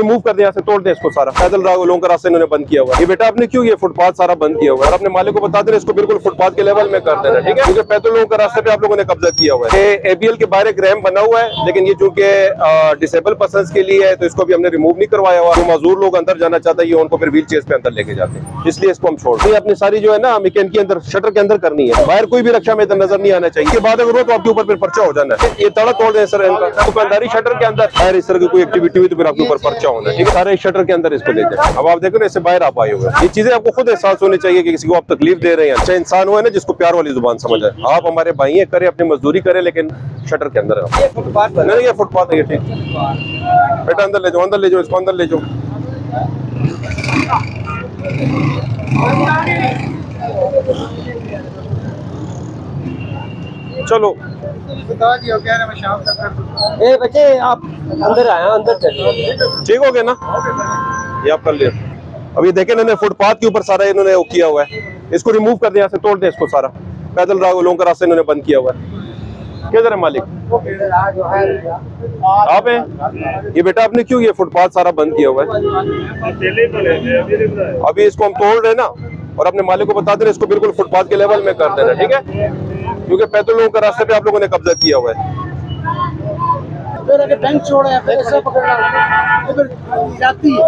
Remove कर दे, यहाँ से तोड़ दे इसको सारा। पैदल लोगों का रास्ता इन्होंने बंद किया हुआ है। ये बेटा आपने क्यों ये फुटपाथ सारा बंद किया हुआ है? और अपने मालिक को बता देना इसको बिल्कुल फुटपाथ के लेवल में कर देना, ठीक है? क्योंकि पैदल लोगों का रास्ते पे आप लोगों ने कब्जा किया हुआ है। एबीएल के बाहर एक रैंप बना हुआ है, लेकिन ये चूंकि डिसेबल पर्सन के लिए है तो इसको भी हमने रिमूव नहीं करवाया हुआ। जो मजदूर लोग अंदर जाना चाहते हैं उनको फिर व्हील चेयर पे अंदर लेके जाते हैं, इसलिए इसको हम छोड़ दें। अपनी सारी जो है ना मिकेन के अंदर शटर के अंदर करनी है, बाहर कोई भी रक्षा में नजर नहीं आना चाहिए। इसके बाद अगर हो तो आपके ऊपर फिर पर्चा हो जाना है। ये ताला तोड़ दें सर इनका, दुकानदारी शटर के अंदर बाहर इस तरह की कोई एक्टिविटी हुई तो फिर आपके ऊपर पर्चा होना है, ठीक है? सारे शटर के अंदर इसको ले जाए। अब आप देखो ना इससे बाहर आप आए हुए, ये चीजें आपको खुद एहसास होनी चाहिए कि किसी को आप तकलीफ दे रहे हैं। अच्छा इंसान हुआ है ना जिसको प्यार वाली जुबान समझ आए। आप हमारे भाई हैं, करें अपनी मजदूरी करें, लेकिन शटर के अंदर नहीं, ये फुटपाथ है, ठीक बेटा अंदर ले जाओ, अंदर ले जाओ, इसको अंदर ले जाओ। चलो ए बच्चे आप अंदर आए, अंदर चलिए, ठीक हो गया ना? ये आप कर लिया। अब ये देखें इन्होंने फुटपाथ के ऊपर सारा इन्होंने वो किया हुआ है, इसको रिमूव कर दे, यहाँ से तोड़ दे इसको सारा। पैदल लोगों का रास्ता इन्होंने बंद किया हुआ है। किधर है मालिक? आप हैं? ये बेटा आपने क्यों ये फुटपाथ सारा बंद किया हुआ है? अभी इसको हम तोड़ रहे ना, और अपने मालिक को बता देना इसको बिल्कुल फुटपाथ के लेवल में कर देना, ठीक है? क्योंकि पैदल लोगों का रास्ते पे आप लोगों ने कब्जा किया हुआ है। फिर बैंक छोड़ा फिर ऐसा पकड़ना फिर जाती है।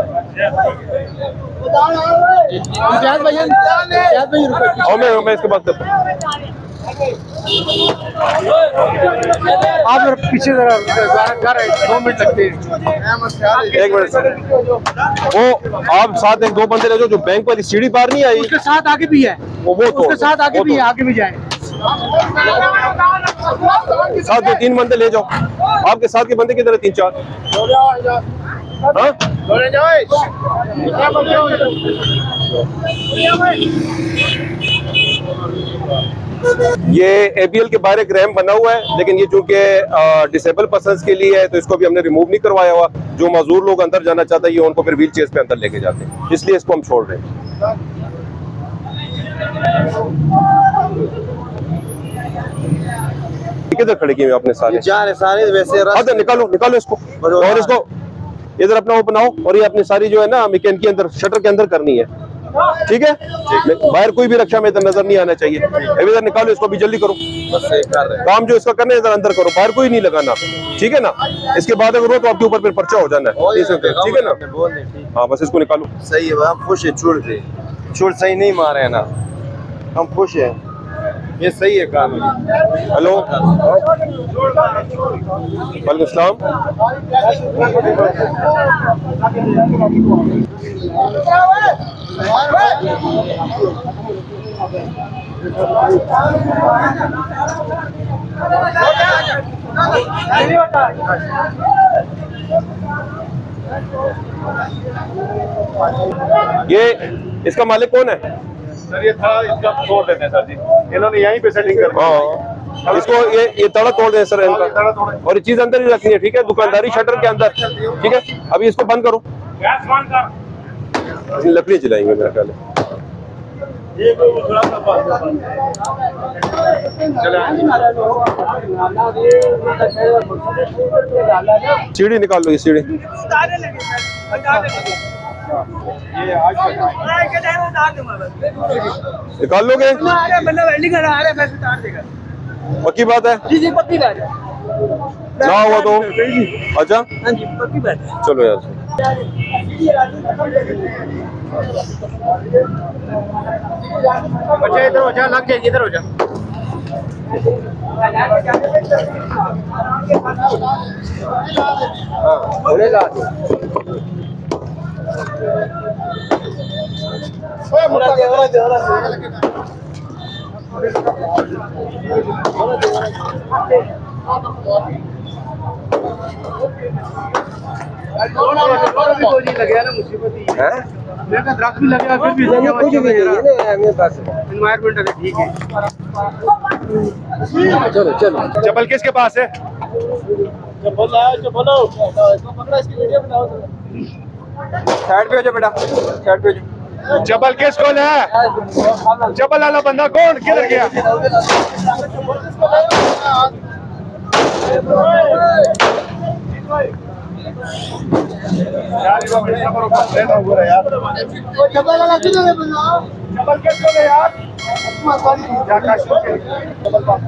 और मैं इसके बाद करता हूँ। आप पीछे जरा 2 मिनट लगते हैं। 1 मिनट सर, वो आप साथ एक 2 बंदे ले जाओ, जो बैंक वाली सीढ़ी पार नहीं आई उसके साथ आगे भी है, वो उसके साथ आगे भी है, आगे भी जाए। साथ 2-3 बंदे ले जाओ। आपके साथ के बंदे किधर है? 3-4 ये एबीएल के बाहर एक रैंप बना हुआ है, लेकिन ये चूंकि डिसेबल पर्सन के लिए है तो इसको भी हमने रिमूव नहीं करवाया हुआ। जो मजदूर लोग अंदर जाना चाहते हैं उनको फिर व्हील चेयर पे अंदर लेके जाते हैं, इसलिए इसको हम छोड़ रहे हैं। किधर खड़े किए आपने? सारे वैसे निकालो निकालो इसको, और इसको इधर अपना वो बनाओ, और ये अपनी सारी जो है ना मिकेन के अंदर शटर के अंदर करनी है, ठीक है? बाहर कोई भी रक्षा में इधर नजर नहीं आना चाहिए। इधर निकालो इसको, भी जल्दी करो, काम जो इसका करना है इधर अंदर करो, बाहर कोई नहीं लगाना, ठीक है ना? इसके बाद अगर हो तो आपके ऊपर फिर पर्चा हो जाना है, ठीक है ना? हाँ बस इसको निकालो। सही है, हम खुश है। चूड़ सही नहीं मारे है ना, हम खुश है, ये सही है काम। हेलो वालेकुम सलाम। ये इसका मालिक कौन है सर? ये था, इसका तोड़ देते हैं सर जी, इन्होंने यहीं पे सेटिंग कर दी। इसको ये ताला तोड़ दें सर इनका, और ये चीज अंदर ही रखनी है, ठीक है? दुकानदारी शटर के अंदर, ठीक है? अभी इसको बंद करो, लकड़ी जलाएंगे मेरा ख्याल है। सीढ़ी निकाल लो, ये सीढ़ी निकाल लोगे? पक्की बात है? जी पक्की बात है। ना हुआ तो अच्छा, हाँ जी पक्की बात है। चलो यार। बच्चे इधर हो जा, लग जाएगी, इधर हो जा। दरख्त भी लगे फिर भी एनवायरमेंट ठीक है। चलो चलो, चप्पल किसके पास है? साइड पे हो जाओ बेटा, साइड पे हो जाओ। चप्पल किस कौन है? चप्पल वाला बंदा कौन, किधर गया? यार ये हमेशा पर ऊपर लेना हुआ है यार। वो डबल वाला किधर है बना डबल के चले यार। क्या काश के डबल बात।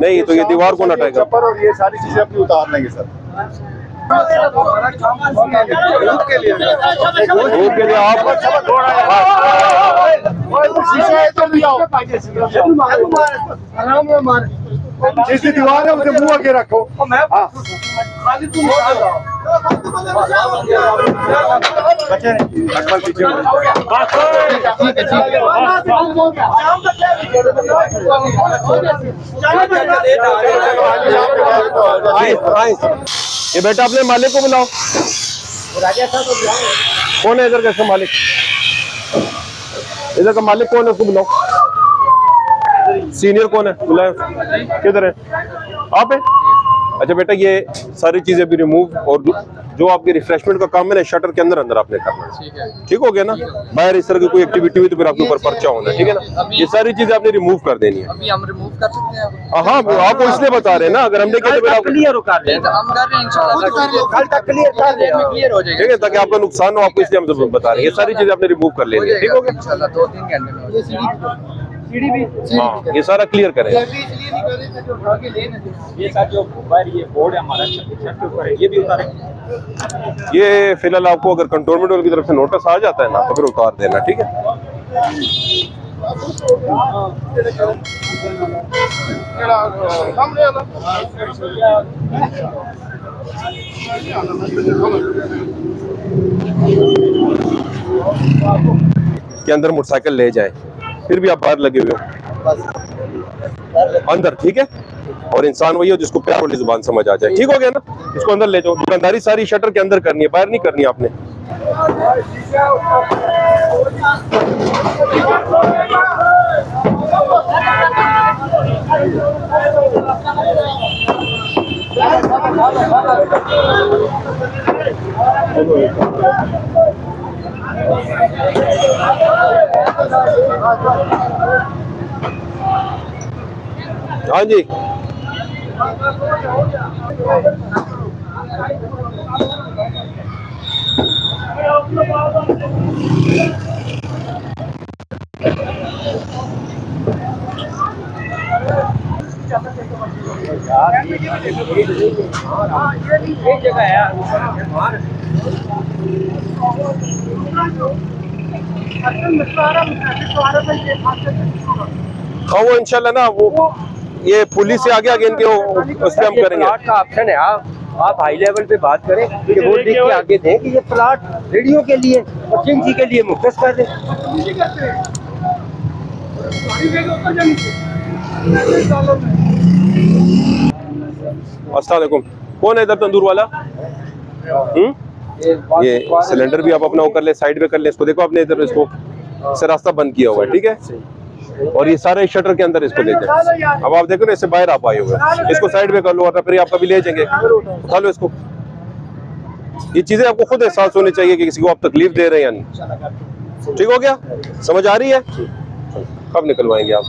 नहीं तो ये दीवार को हटाएगा। चप्पल और ये सारी चीजें अपनी उतार लेंगे सर। धूप के लिए आप आराम में मार जिसकी दीवार है उसे मुंह आगे रखो। खाली तुम बच्चे अकबर पीछे ये बेटा अपने मालिक को बुलाओ। कौन है इधर का इसका मालिक? इधर का मालिक कौन है उसको बुलाओ। सीनियर कौन है बुलाओ। किधर है? आप है? अच्छा बेटा ये सारी चीजें भी रिमूव और जो आपके रिफ्रेशमेंट का काम है ना शटर के अंदर अंदर आपने करना है। ठीक हो गया ना? बाहर इस तरह की कोई एक्टिविटी हुई तो फिर आपके ऊपर पर्चा होना है। ठीक है ना? ये सारी चीजें आपने रिमूव कर देनी है। अभी हम रिमूव कर सकते हैं। हाँ आपको इसलिए बता रहे हैं ना, अगर हमने किया तो फिर आप क्लियर हो कर दें। हम कर रहे हैं इंशाल्लाह कल तक क्लियर कर दें। क्लियर हो जाएगा। ठीक है, ताकि आपका नुकसान हो आपको, इसलिए हम सब बता रहे हैं। ये सारी चीजें आपने रिमूव कर लेनी है। ठीक हो गया इंशाल्लाह 2-3 घंटे में। सीढ़ी भी हाँ ये सारा क्लियर करें। इसलिए नहीं कर रहे थे जो उठा के ले ना ये सर जो बाहर ये बोर्ड है हमारा छत के ऊपर है, ये भी उतारेंगे। ये फिलहाल आपको अगर कंट्रोलमेंट वालों की तरफ से नोटिस आ जाता है ना तो फिर उतार देना। ठीक है के अंदर मोटरसाइकिल ले जाए, फिर भी आप बाहर लगे हुए हो अंदर। ठीक है, और इंसान वही हो जिसको प्यार वाली जुबान समझ आ जाए। ठीक हो गया ना? इसको अंदर ले जाओ। दुकानदारी सारी शटर के अंदर करनी है, बाहर नहीं करनी आपने। हाँ जी एक जगह है हाँ वो इंशाल्लाह ना वो ये पुलिस से आगे इनके उस पर हम करेंगे। प्लाट का ऑप्शन है। आप हाई लेवल पे बात करें कि वो देख के आगे दें कि ये प्लाट रेडियो के लिए और चिंची के लिए मुख्तस कर दें। अस्सलाम वालेकुम। कौन है इधर तंदूर वाला? ये सिलेंडर भी आप अपना वो कर ले, साइड पे कर ले। इसको देखो आपने इधर इसको से रास्ता बंद किया हुआ है। ठीक है, और ये सारे शटर के अंदर इसको ले जाए। अब आप देखो ना इससे बाहर आप आए हुए हैं, इसको साइड में कर लो और फिर आप कभी ले जाएंगे। उठा लो इसको। ये चीजें आपको खुद एहसास होनी चाहिए कि किसी को आप तकलीफ दे रहे हैं या नहीं। ठीक हो गया? समझ आ रही है? कब निकलवाएंगे आप?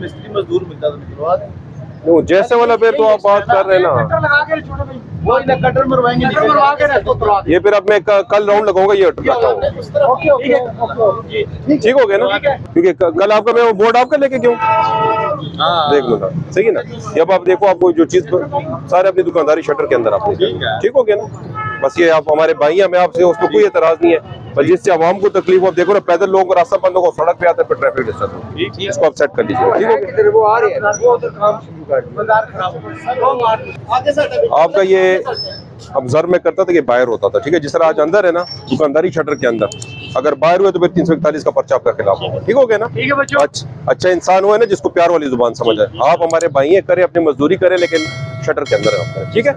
मिस्त्री मजदूर मिलता था जैसे वाला फिर तो आप बात कर रहे हैं ना, वो कटर मरवाएंगे। ये फिर अब मैं कल राउंड लगाऊंगा ये लगाता हूँ। ठीक हो गया ना? क्योंकि कल आपका मैं वो बोर्ड आपका लेके क्यों देख लूंगा। सही है ना? ये अब आप देखो, आपको जो चीज सारे अपनी दुकानदारी शटर के अंदर आपने। ठीक हो गया ना? बस ये आप हमारे भाई हैं, हमें आपसे उस पर कोई एतराज नहीं है, पर जिससे आवाम को तकलीफ हो, देखो ना पैदल लोगों को रास्ता बंद होगा, सड़क पे आते हैं, फिर ट्रैफिक डिस्टर्ब हो, इसको आप सेट कर लीजिए, ठीक हो गया? वो आ रहे हैं, वो उधर काम शुरू कर दिया। आगे सर आपका ये अब जर में करता था कि बाहर होता था, ठीक है, जिस तरह आज अंदर है ना दुकानदारी शटर के अंदर, अगर बाहर हुए तो फिर 341 का पर्चा आपका खिलाफ होगा, ठीक हो गया ना? ठीक है बच्चों। अच्छा इंसान हुआ है ना जिसको प्यार वाली जुबान समझ आए, आप हमारे भाई हैं, करें अपनी मजदूरी करें, लेकिन शटर के अंदर है, ठीक है?